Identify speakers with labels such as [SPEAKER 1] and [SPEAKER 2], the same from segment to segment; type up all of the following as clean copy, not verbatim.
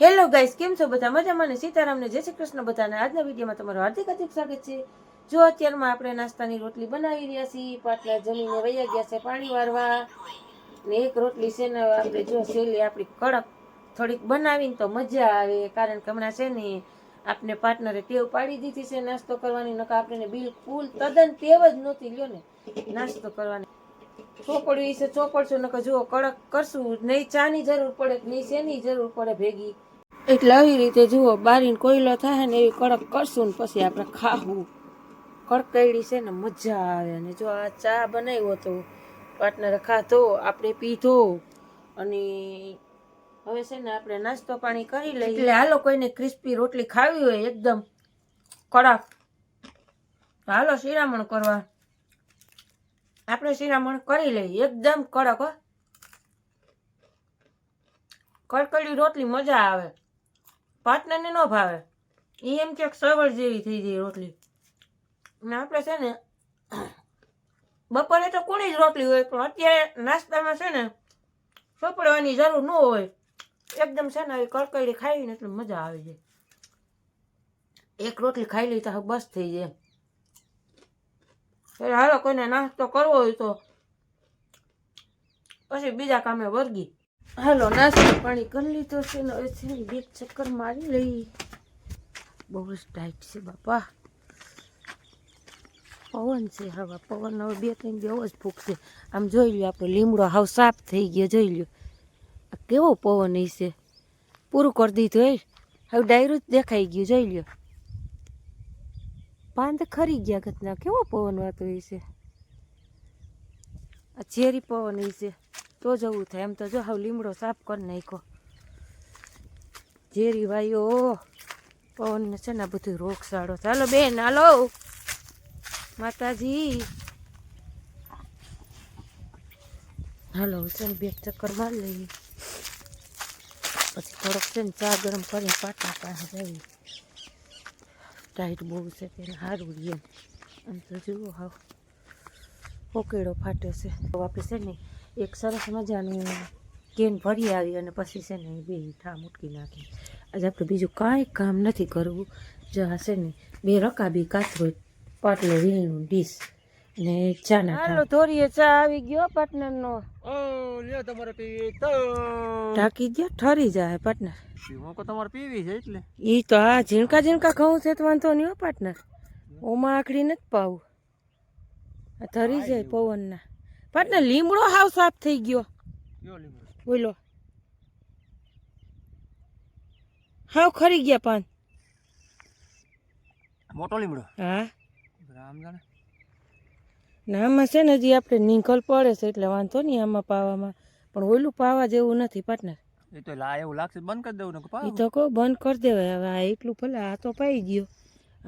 [SPEAKER 1] Hello guys, કેમ છો બધા? મજામાં ને? સીતારામને જય શ્રી કૃષ્ણ બધાને. આજના વિડીયોમાં તમારું હાર્દિક સ્વાગત છે. જો અત્યારમાં આપણે નાસ્તાની રોટલી બનાવી રહ્યા છીએ. પાટલા જમીને વૈયા ગયા છે પાણી વારવા. ને એક રોટલી છે ને આપણે જો સેલી આપણી કડક થોડીક બનાવીને તો મજા આવે, કારણ કે હમણાં છે ને આપણે પાર્ટનરે ટેવ પાડી દીધી છે નાસ્તો કરવાની. નકા આપણે બિલકુલ તદ્દન ટેવ જ નહોતી લ્યો ને નાસ્તો કરવાની. ચોપડી છે ચોપડશું, નકર જુઓ કડક કરશું નહીં ચાની જરૂર પડે નહીં શેની જરૂર પડે ભેગી. એટલે આવી રીતે જુઓ બારીને કોયલો થાય ને એવી કડક કરશું ને પછી આપણે ખાવું. કડકાઈડી છે ને મજા આવે. અને જો આ ચા બનાવ્યો તો પાર્ટનરે ખાધો, આપણે પીધો, અને હવે છે ને આપણે નાસ્તો પાણી કરી લઈએ. એટલે હાલો કોઈને ક્રિસ્પી રોટલી ખાવી હોય એકદમ કડક, હાલો શિરામણ કરવા. આપણે શિરામણ કરી લઈએ એકદમ કડક. હો, કડકડી રોટલી મજા આવે. પાર્ટનરને ન ભાવે, એ એમ કે સવળ જેવી થઈ જાય રોટલી. ને આપણે છે ને બપોરે તો કોની જ રોટલી હોય, પણ અત્યારે નાસ્તામાં છે ને ચોપડવાની જરૂર ન હોય. એકદમ છે ને કડકડી ખાઈને એટલે મજા આવી જાય. એક રોટલી ખાઈ લઈ તો બસ થઈ જાય. એટલે હાલો કોઈને નાસ્તો કરવો હોય તો પછી બીજા કામે વર્ગી. હાલો નાસ્તો પાણી કરી લીધો છે ને હવે છે ને બે ચક્કર મારી લઈ. બહુ જ ટાઈટ છે બાપા, પવન છે હવા. પવન હવે બે ત્રણ બહુ જ ફૂંકશે. આમ જોઈ લ્યો આપણો લીમડો હાવ સાફ થઈ ગયો. જોઈ લ્યો આ કેવો પવન છે. પૂરું કરી દીધું હવે ડાયરું જ દેખાઈ ગયું. જોઈ લ્યો પાંદ ખરી ગયા ઘટના. કેવો પવન વાતો છે. આ ઝેરી પવન છે તો જવું થાય. એમ તો જો હાવ લીમડો સાફ કરી નાખ્યો. ઝેરી વાયો પવનને છે ને બધું રોગસાળો. ચાલો બેન હાલો માતાજી. હાલો છે ને બે ચક્કર મારી લઈએ પછી થોડોક છે ને ચા ગરમ કરીને પાટલા પાસે જઈએ. ટાઈટ બહુ છે તેને સારું રહીએ. આમ તો જુઓ હાવ પોકેડો ફાટ્યો છે. તો આપણે છે ને એક સરસ મજાનું કેન ભરી આવી અને પછી છે ને બે ઠા મૂટકી નાખી. આજે આપણે બીજું કાંઈ કામ નથી કરવું. જો આ છે ને બે રકાબી કાચરો પાટલો વીણીનું ડીશ ને ચા ના. હાલો ધોરીએ ચા આવી ગયો પાર્ટનરનો.
[SPEAKER 2] લ્યો તમારે પીવી તો
[SPEAKER 1] ઢાંકી દો ઠરી જાય પાર્ટનર.
[SPEAKER 2] મોકો તમારે પીવી છે એટલે
[SPEAKER 1] ઈ તો આ ઝીણકા ઝીણકા ઘઉં છે તો વાંધો નહીં હો પાર્ટનર. ઓમાં આખડી નથી પાવું, આ ધરી જાય પવનના. પાર્ટનર લીમડો હાવ સાફ થઈ ગયો. બોલો હાવ ખરી ગયા પાન.
[SPEAKER 2] મોટો લીમડો.
[SPEAKER 1] હા
[SPEAKER 2] રામ જાણે
[SPEAKER 1] ના આમાં છે ને હજી આપણે નીકળ પડે છે એટલે વાંધો નહીં આમાં પાવામાં. પણ ઓલું પાવા જેવું નથી પાર્ટનર.
[SPEAKER 2] એ તો લા એવું લાગશે બંધ કરી દેવું ને
[SPEAKER 1] એ તો કહું બંધ કરી દેવાય હવે. આ એટલું ભલે આ તો પાઈ ગયો,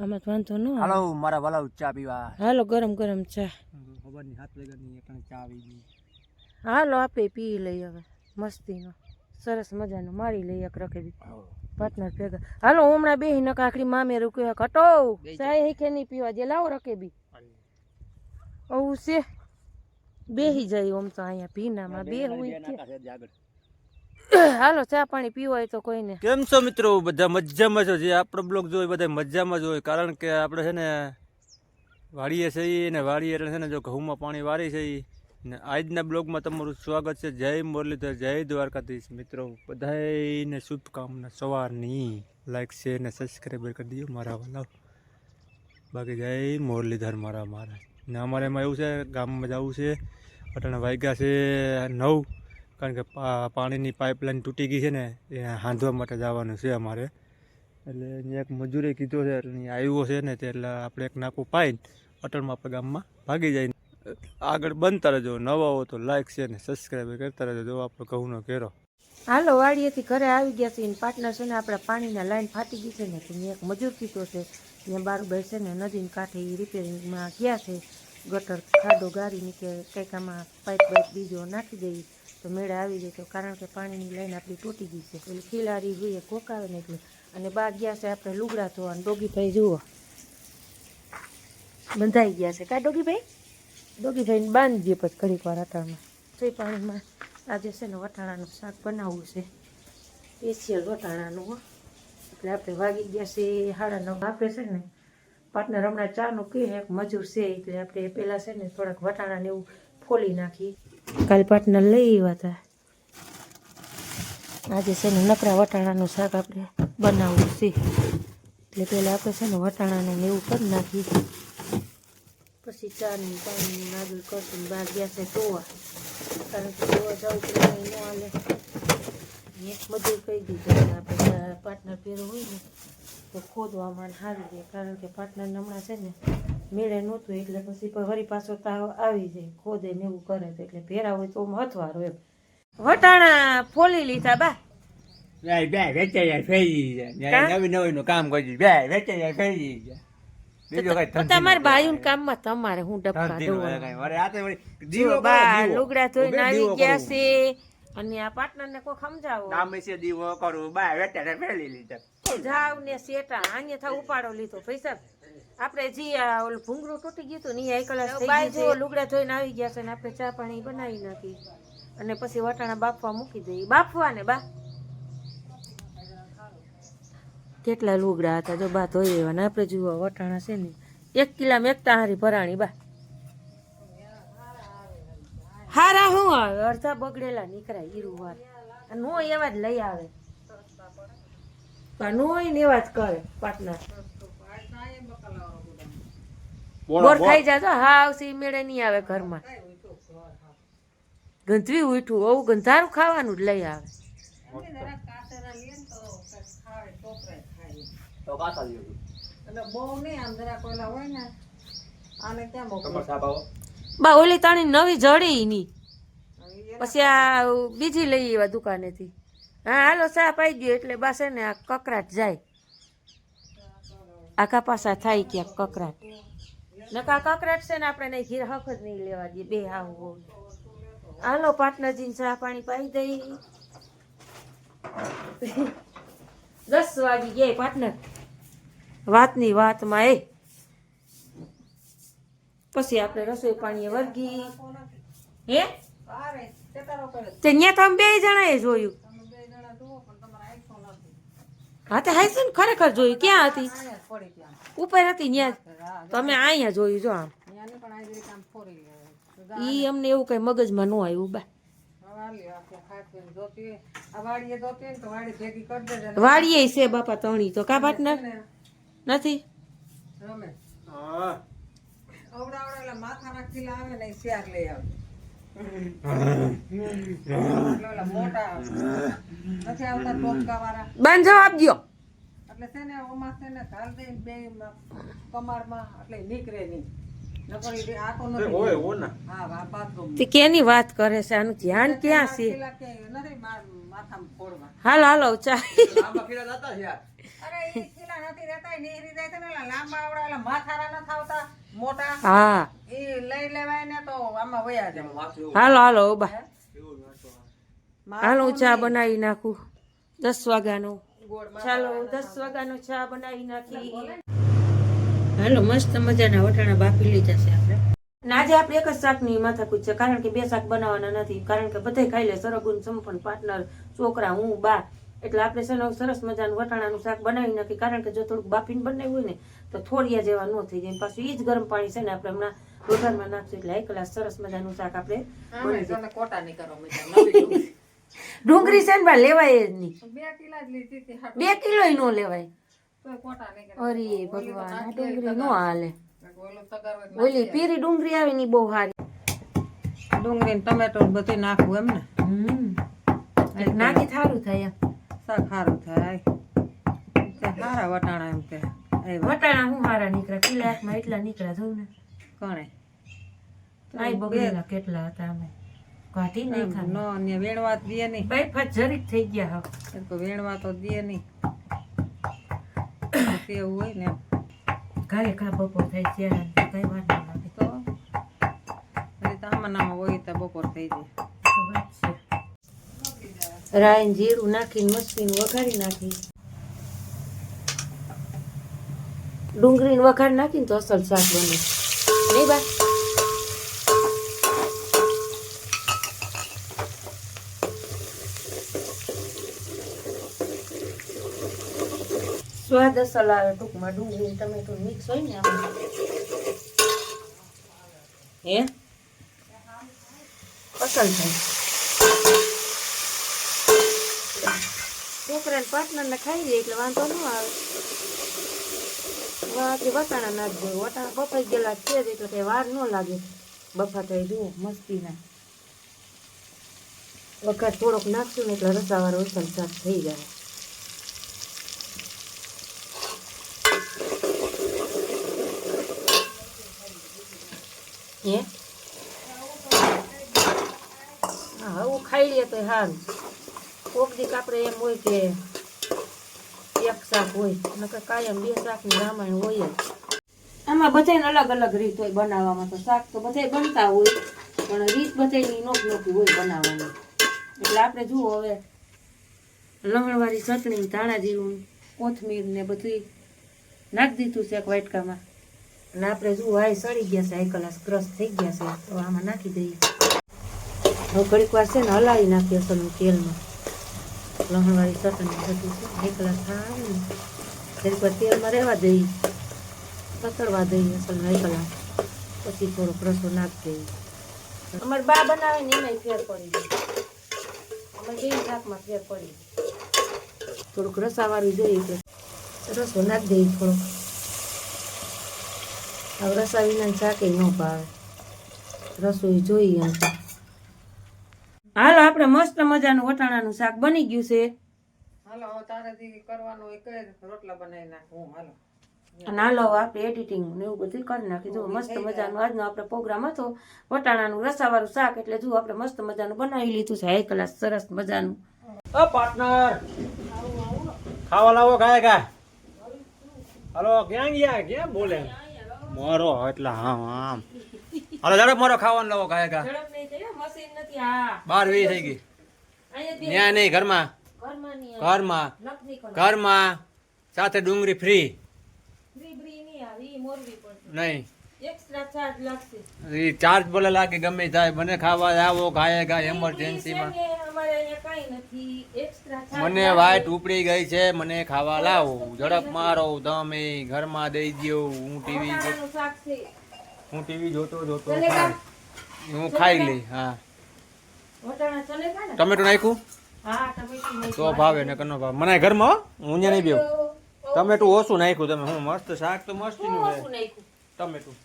[SPEAKER 1] આમાં તો વાંધો ન.
[SPEAKER 2] હાલો મારા વાલા ચા પીવા.
[SPEAKER 1] હાલો ગરમ ગરમ ચા.
[SPEAKER 2] ખબર નહીં 7 વાગ્યાની એકને ચા આવી ગઈ.
[SPEAKER 1] હાલો આપણે પી લઈએ હવે મસ્તીનો સરસ મજાનો મારી લઈએ એક રખેબી પાર્ટનર ભેગા. હાલો હમણાં બે નકાખડી મામે રૂક્યો ઘટો ચાય હેકે નહીં પીવા જે. લાવો રખેબી આવું છે. બેહી જાય આમ તો અહીંયા ભીનામાં બે હોય. હાલો ચા પાણી પીવો હોય તો કોઈને.
[SPEAKER 2] કેમ છો મિત્રો? બધા મજામાં છો? જે આપણો બ્લોગ જોઈ બધા મજામાં જ હોય, કારણ કે આપણે છે ને વાડીએ છીએ ને વાડીએ એટલે છે ને જો ઘઉંમાં પાણી વારી છે. ને આજના બ્લોગમાં તમારું સ્વાગત છે. જય મુરલીધર, જય દ્વારકાધીશ. મિત્રો બધાને શુભકામના સવારની. લાઈક શેર ને સબસ્ક્રાઈબર કરી દો મારા વાલા. બાકી જય મુરલીધર મારા મારા. ને અમારે એમાં એવું છે ગામમાં જવું છે. અટાણા વાગ્યા છે 9, કારણ કે પાણીની પાઇપલાઇન તૂટી ગઈ છે ને એ હાંધવા માટે જવાનું છે અમારે. એટલે અહીંયા એક મજૂરે કીધો છે એટલે આવ્યો છે ને તે એટલે આપણે એક નાકું પાઈને અટલમાં આપણે ગામમાં ભાગી જાય. આગળ બનતા રહેજો. નવા હો તો લાઈક શેર ને સબસ્ક્રાઈબ કરતા રહેજો. જો આપણો ઘઉંનો કેરો.
[SPEAKER 1] હાલો વાડીએથી ઘરે આવી ગયા છે. પાર્ટનર છે ને આપણે પાણીના લાઈન ફાટી ગઈ છે ને તો એક મજૂર કીધો છે ત્યાં બારોબાર છે ને નદીને કાંઠે એ રિપેરિંગમાં ગયા છે. ગટર ખાડો ગારીને કે કંઈક આમાં પાઇપ બાઇપ બીજો નાખી દઈએ તો મેળા આવી જાય. તો કારણ કે પાણીની લાઈન આપણી તૂટી ગઈ છે. પેલી ખીલારી જોઈએ કોકાવે ને એટલે. અને બહાર ગયા છે આપણે લુગડા ધોવા. ડોગીભાઈ જુઓ બંધાઈ ગયા છે. કા ડોગીભાઈ? ડોગીભાઈને બાંધી દે પછી ઘડીક વાર અટાણમાં. તો પાણીમાં આજે છે ને વટાણાનું શાક બનાવવું છે સ્પેશિયલ વટાણાનું હો. એટલે આપણે વાગી ગયા છે 9:30. આપણે છે ને પાર્ટનર હમણાં ચાનું કહે એક મજૂર છે એટલે આપણે પહેલાં છે ને થોડાક વટાણાને એવું ફોલી નાખી. કાલે પાર્ટનર લઈ આવ્યા હતા. આજે છે ને નકરા વટાણાનું શાક આપણે બનાવવું છે એટલે પહેલાં આપણે છે ને વટાણાને એવું કરી નાખી, પછી ચાની પાણીની આગળ કરશું. બહાર ગયા છે ધોવા, કારણ કે ધોવા જવું તો ન હાલે. એક મજૂર કહી દીધું કે આપણે પાર્ટનર ભેરો હોય ને તો ખોદવામાં સારું રહે, કારણ કે પાર્ટનરને હમણાં છે ને મેળે નહોતું એટલે પછી વળી પાછો તાવ આવી જાય, ખોદે ને એવું કરે તો એટલે ભેરા હોય તો હથવારો એમ. વટાણા ફોલી લીધા બા.
[SPEAKER 2] નવી કામ કરી
[SPEAKER 1] તમારે બાયુન કામમાં તમારે હું ડબકા દઉં. બા લુગડા ધોઈને આવી ગયા છે અને આ પાર્ટનર ને કોઈ સમજાવો. જાવ ને સેટા આને થા ઉપાડો લીધો પૈસા. આપણે જી ઓલું ભૂંગળું તૂટી ગયું હતું ને 1 કલાક થઈ ગઈ છે. લુગડા ધોઈને આવી ગયા છે ને આપણે ચા પાણી બનાવી નાખી અને પછી વટાણા બાફવા મૂકી દઈએ. બાફવા ને બા કેટલા લુગડા હતા જો બા ધોઈ લેવાના. આપણે જુઓ વટાણા છે ને 1 કિલામાં એકતા હારી ભરાણી બા. હારા હું આવે અડધા બગડેલા નીકળાય હીરુવાર નો એવા જ લઈ આવે, નો ને એવા જ કરે પાર્ટનર. બોર ખાઈ જાજો. હા આવશે મેળે નહીં આવે ઘરમાં. ગંધવી ઉઠું આવું ગંધારું ખાવાનું જ લઈ આવે. બા ઓલી તાણી નવી જડી ની પછી આ બીજી લઈ એવા દુકાનેથી. હા હાલો ચા પાઈ ગયો એટલે બસ ને આ કકરાટ જાય. આખા પાસા થાય ક્યાંક કકરાટ. નકા કકરાટ છે ને આપણે નહીં ઘીર હક જ નહીં લેવા દઈએ બે હાવ. હાલો પાર્ટનરજીને ચા પાણી પાઈ દઈ. 10 વાગી ગયા પાર્ટનર. વાતની વાતમાં એ પછી આપણે રસોઈ પાણી વર્ગી. હે તે ત્યાં તમે 2 જણાએ જોયું. હા તે હાઈ છે ને ખરેખર જોયું. ક્યાં હતી? ઉપર હતી ત્યાં. તમે અહીંયા જોયું જો આમ. ઈ અમને એવું કઈ મગજમાં ન આવ્યું બા. વાડીએ છે બાપા તણી તો કા પાર્ટનર નથી. બંધ જવાબ દો.
[SPEAKER 3] એટલે છે ને ઓમાં છે ને ઘાલ દઈને બે કમારમાં એટલે નીકળે નહીં. નકર આ તો નથી. હા આ બાથરૂમ
[SPEAKER 1] તે કેની વાત કરે છે? આનું ધ્યાન ક્યાં છે?
[SPEAKER 3] નથી માથામાં ફોડવા.
[SPEAKER 1] હાલો હાલો ચા.
[SPEAKER 3] અરે ઈ ખીલા નથી રહેતા નીહરી જાય છે ને લાંબા આવડા એટલે માથારા ન થાવતા મોટા.
[SPEAKER 1] હા
[SPEAKER 3] ઈ લઈ લેવાય ને તો આમાં વયા જાય.
[SPEAKER 1] હાલો હાલો બા. હાલો ચા બનાવી નાખું 10 વાગ્યાનો. ચાલો 10 વાગ્યાનો ચા બનાવી નાખી. હાલો મસ્ત મજાના વટાણા બાફી લીધા છે આપણે. આજે આપણે એક જ શાકની માથાકૂટ છે, કારણ કે 2 શાક બનાવવાના નથી, કારણ કે બધે ખાઈ લે. સરગુન સંપન પાર્ટનર છોકરા હું બા એટલે આપણે છે ને સરસ મજાનું વટાણાનું શાક બનાવી નાખી, કારણ કે જો થોડુંક બાફીને બનાવ્યું હોય ને તો થોડિયા જેવા ન થઈ જાય. પાછું ઈ જ ગરમ પાણી છે ને આપણે હમણાં રોટલામાં નાખશું એટલે 1 ગ્લાસ સરસ મજાનું શાક આપણે બની જાય.
[SPEAKER 3] કોટા નહીં કરો મજા.
[SPEAKER 1] ડુંગળી છે ને બા લેવાય જ નહીં.
[SPEAKER 3] 2 કિલો જ લીધી હતી.
[SPEAKER 1] 2 કિલો નો લેવાય.
[SPEAKER 3] તો કોટા નહીં કરો.
[SPEAKER 1] અરે ભગવાન આ ડુંગળી નો હાલે.
[SPEAKER 3] ઓલો તગાર હોય
[SPEAKER 1] ઓલી પીરી ડુંગળી આવે ની બહુ સારી.
[SPEAKER 3] ડુંગળી ને ટમેટો બધું નાખવું એમ ને.
[SPEAKER 1] નાખી સારું થાય એમ.
[SPEAKER 3] શાક સારું થાય. સારા વટાણા એમ કે
[SPEAKER 1] વટાણા હું સારા નીકળ્યા. કિલા હાથમાં એટલા નીકળ્યા જોઉં ને.
[SPEAKER 3] કોણે
[SPEAKER 1] આઈ બગડેલા કેટલા હતા અમે કાઢી નાખ્યા.
[SPEAKER 3] નો ને વેણવા તો દે નહીં.
[SPEAKER 1] ભાઈ ફટ જરીક થઈ ગયા હવે.
[SPEAKER 3] તો વેણવા તો દે નહીં. એવું હોય ને
[SPEAKER 1] ઘરે ખા બપોર થાય ત્યારે કઈ વાત ના લાગે.
[SPEAKER 3] તો અને તામાનામાં હોય તો બપોર થઈ જાય.
[SPEAKER 1] રાઈ જીરું નાખીને મસ્તીને વઘારી નાખી. ડુંગળીને વઘાર નાખીને તો અસલ શાક બને નહીં બા. સ્વાદ અસલ આવે ટૂંકમાં ડુંગળી ને ટમેટું મિક્સ હોય ને આમાં હે અસલ થાય છોકરાને પાર્ટનરને ખાઈ જાય એટલે વાંધો ન આવે વટાણા નાખજો વટાણા બફાઈ ગયેલા છે જ એટલે કઈ વાર ન લાગે બફા થાય જુઓ મસ્તીના વખત થોડોક નાખશું ને એટલે રસાવાળો અસલ શાક થઈ જાય હે હા હું ખાઈ લઈએ તો સારું કોક દીક આપણે એમ હોય કે એક શાક હોય નકર કાયમ બે શાકની રામાયણ હોય જ આમાં બધાને અલગ અલગ રીત હોય બનાવવામાં તો શાક તો બધાય બનતા હોય પણ રીત બધાની નોખી હોય બનાવવાની એટલે આપણે જુઓ હવે લવણવાળી ચટણી ધાણા જીરું કોથમીર ને બધું નાખી દીધું છે એક વાટકામાં અને આપણે જુઓ આ સડી ગયા છે 1 કલાક ક્રશ થઈ ગયા છે તો આમાં નાખી દઈએ હવે ઘડીક વાર છે ને હલાવી નાખીએ અસલનું તેલમાં લવણવાળી ચટણી બધું છે 1 કલાક આવે ને ઘડીક વાર તેલમાં રહેવા દઈએ કતરવા દઈએ અસલમાં 1 કલાક પછી થોડોક રસો નાખી દઈએ અમારે બા બનાવે ને એમાંય ફેર પડી જાય અમારે બે શાકમાં ફેર પડી થોડુંક રસાવાળું જોઈએ એટલે રસો નાખી દઈએ થોડોક હવે રસા વિના શાકે ન ભાવે રસોઈ જોઈએ એમ હાલો આપણે મસ્ત મજાનું વટાણાનું શાક બની ગયું છે
[SPEAKER 3] હાલો હવે તારેથી કરવાનું એક રોટલા બનાવી નાખું હાલો
[SPEAKER 1] અને હાલો આપણે એડિટિંગ ને એવું બધું કરી નાખી જો મસ્ત મજાનું આજનો આપણે પ્રોગ્રામ હતો વટાણાનું રસાવાળું શાક એટલે જો આપણે મસ્ત મજાનું બનાવી લીધું છે 1 કલાક સરસ મજાનું
[SPEAKER 2] પાર્ટનર ખાવા લાવો કાય કા હાલો ક્યાં ગયા ક્યાં બોલે મારો એટલે હા આમ હાલો ઝડપ મારો ખાવાનું લાવો કાય કા
[SPEAKER 1] ઝડપ નહીં થઈ મશીન નથી હા
[SPEAKER 2] 12 થઈ ગઈ
[SPEAKER 1] અહીંયા
[SPEAKER 2] ન્યા નહીં ઘરમાં
[SPEAKER 1] ઘરમાં નહીં
[SPEAKER 2] ઘરમાં
[SPEAKER 1] નકની કરો
[SPEAKER 2] ઘરમાં સાથે ડુંગળી ફ્રી
[SPEAKER 1] બી નહીં આવી મોરવી પડશે
[SPEAKER 2] નહીં
[SPEAKER 1] એક્સ્ટ્રા ચાર્જ લાગશે
[SPEAKER 2] ઈ ચાર્જ બોલે લાગે ગમે થાય મને ખાવા આવો ખાય કા એમરજન્સીમાં
[SPEAKER 1] અમારે અહીંયા કઈ નથી એક્સ્ટ્રા ચાર્જ
[SPEAKER 2] મને વાઈટ ઉપડી ગઈ છે મને ખાવા લાવો ઝડપ મારો તમે ઘરમાં દઈ દ્યો હું ટીવી
[SPEAKER 1] શાક છે
[SPEAKER 2] હું ટીવી જોતો જોતો
[SPEAKER 1] ચલેગા?
[SPEAKER 2] હું ખાઈ લઈ હા
[SPEAKER 1] વટાણા ચલેગા ને
[SPEAKER 2] ટમેટું નાખ્યું
[SPEAKER 1] હા ટમેટું નહીં
[SPEAKER 2] તો ભાવે ને કનો ભાવે મને ઘરમાં હો, હું ત્યાં નહીં બેવું ટમેટું ઓછું નાખ્યું તમે હું મસ્ત શાક તો મસ્ત
[SPEAKER 1] શું
[SPEAKER 2] નું
[SPEAKER 1] ઓછું નાખ્યું
[SPEAKER 2] ટમેટું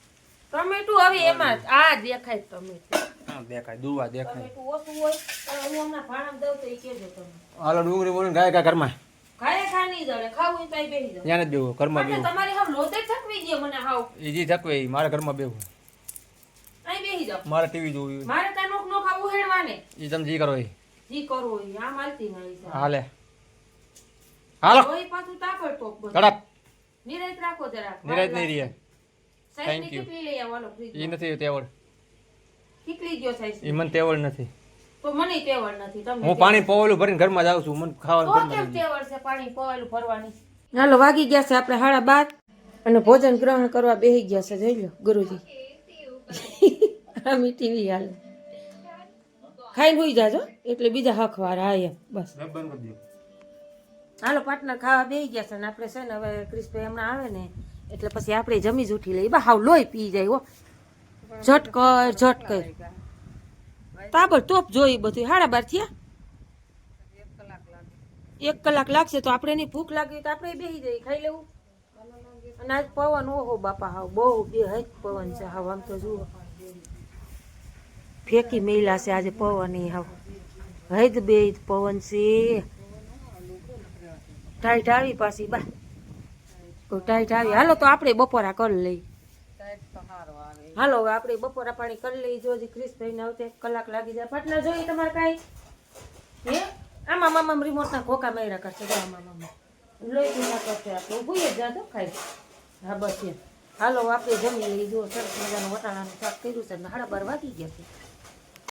[SPEAKER 1] ટમેટું હવે એમાં જ આ દેખાય ટમેટું
[SPEAKER 2] હા દેખાય દુવા દેખાય
[SPEAKER 1] ટમેટું ઓછું હોય તો હું હમણાં ભાણામાં દઉં તો એ કહેજો તમે
[SPEAKER 2] હાલો ડુંગળી બોલી ગાય કા ઘરમાં
[SPEAKER 1] ખાય ખા નહીં જડે ખાવું હોય તો અહીં બેસી જાઓ
[SPEAKER 2] ત્યાં જ બેવું ઘરમાં
[SPEAKER 1] એટલે
[SPEAKER 2] બેવું
[SPEAKER 1] તમારી હાવ લોતે થકવી દે મને હાવ
[SPEAKER 2] એ જી થકવે ઈ મારા ઘરમાં બેવું
[SPEAKER 1] અહીં બેસી જાઓ
[SPEAKER 2] મારે ટીવી જોવી
[SPEAKER 1] મારે ત્યાં નોક નો ખાવું હેડવાને
[SPEAKER 2] એ તમે જી કરો એ
[SPEAKER 1] જી કરવું હોય આમ હાલતી નહીં સાહેબ.
[SPEAKER 2] હાલે હાલો
[SPEAKER 1] કોઈ પાછું તાબડતોબ બધું.
[SPEAKER 2] ઝડપ
[SPEAKER 1] નિરાંત રાખો જરાક
[SPEAKER 2] નિરાજ નહીં રહે
[SPEAKER 1] સાઈઝની
[SPEAKER 2] Thank you.
[SPEAKER 1] કેટલી લઈ આવવાનો ફ્રીજ
[SPEAKER 2] એ નથી તેવડ
[SPEAKER 1] કેટલી ગયો સાઈઝ
[SPEAKER 2] એ મને તેવડ નથી
[SPEAKER 1] તો મને તેવડ નથી તમને
[SPEAKER 2] હું પાણી પવેલું ભરીને ઘરમાં જાઉં છું મને ખાવાનું
[SPEAKER 1] તો
[SPEAKER 2] ઘરમાં
[SPEAKER 1] કેમ તેવડ છે પાણી પવાયેલું ભરવાની હાલો વાગી ગયા છે આપણે 12:30 અને ભોજન ગ્રહણ કરવા બેસી ગયા છે જોઈ લો ગુરુજી આમી ટીવી હાલે ખાઈને હોઈ જાજો એટલે બીજા હકવાર હા એમ બસ હાલો પાર્ટનર ખાવા બેસી ગયા છે ને આપણે છે ને હવે ક્રિશભાઈ હમણાં આવે ને એટલે પછી આપણે જમી જ ઉઠી લઈએ બા હાવ લોહી પી જાય હો ઝટકર તાબડતોબ જોઈ બધું 12:30 થયા 1 કલાક લાગશે તો આપણે એની ભૂખ લાગી તો આપણે બેસી જઈએ ખાઈ લેવું અને આજ પવન ઓહો બાપા હાવ બહુ બે હજ પવન છે હાવ આમ તો જુઓ ફેંકી મેલા છે આજે પવન એ હાવ હૈદ બે પવન છે ટાઈટ આવી પાછી બા ટાઈટ આવી હાલો તો આપણે બપોરા કરી લઈ હાલો હવે આપણે બપોરા પાણી કરી લઈ જો ક્રિશભાઈ ને આવતે 1 કલાક લાગી જાય પાટલા જોઈએ તમારે કાંઈ હે આમાં મામા રિમોટ ના ખોખા મેળા કરશે જો આમાં મામા લોહી પીના કરશે આપણે ઊભું જ જાતો ખાઈ હા બસ એમ હાલો આપણે જમી લઈ જો સરસ મજાનું વટાણાનું શાક કર્યું છે ને 12:30 વાગી ગયા છે